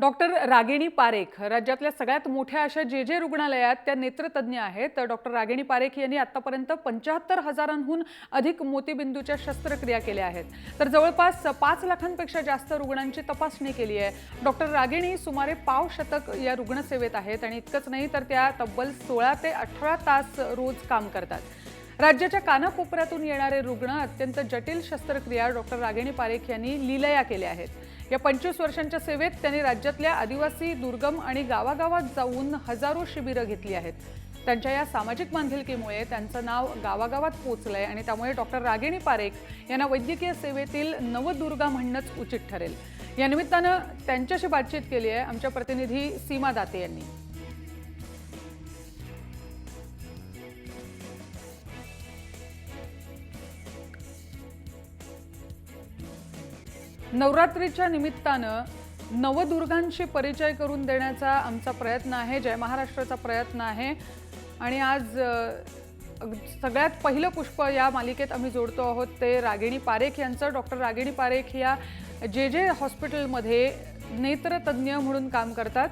Doctor रागिणी पारेख राज्यातल्या सगळ्यात मोठ्या अशा जे रुग्णालयात त्या नेत्रतज्ञ आहेत। डॉक्टर रागिणी पारेख यांनी आतापर्यंत 75,000हून अधिक मोतीबिंदूच्या शस्त्रक्रिया केल्या आहेत। तर जवळपास 5 लाखांपेक्षा जास्त रुग्णांची तपासणी केली आहे। डॉक्टर रागिणी सुमारे पाव शतक या रुग्णसेवेत आहेत आणि इतकंच नाही तर त्या तब्बल 16 ते 18 तास रोज काम करतात। राज्याच्या कानाकोपऱ्यातून येणारे रुग्ण अत्यंत जटिल शस्त्रक्रिया डॉक्टर रागिणी पारेख यांनी लीलया केल्या आहेत। या 25 वर्षांच्या सेवेत त्यांनी राज्यातल्या आदिवासी दुर्गम आणि गावागावात जाऊन हजारो शिबिरं घेतली आहेत। त्यांच्या या सामाजिक बांधिलकीमुळे त्यांचं नाव गावागावात पोहोचलंय आणि त्यामुळे डॉक्टर रागिणी पारेख यांना वैद्यकीय सेवेतील नवदुर्गा म्हणणंच उचित ठरेल। या निमित्तानं त्यांच्याशी बातचीत केली आहे आमच्या प्रतिनिधी सीमा दाते यांनी। नवरात्रीच्या निमित्तानं नवदुर्गांशी परिचय करून देण्याचा आमचा प्रयत्न आहे, जय महाराष्ट्राचा प्रयत्न आहे। आणि आज सगळ्यात पहिलं पुष्प या मालिकेत आम्ही जोडतो आहोत ते रागिणी पारेख यांचं। डॉक्टर रागिणी पारेख या जे हॉस्पिटलमध्ये नेत्रतज्ञ म्हणून काम करतात।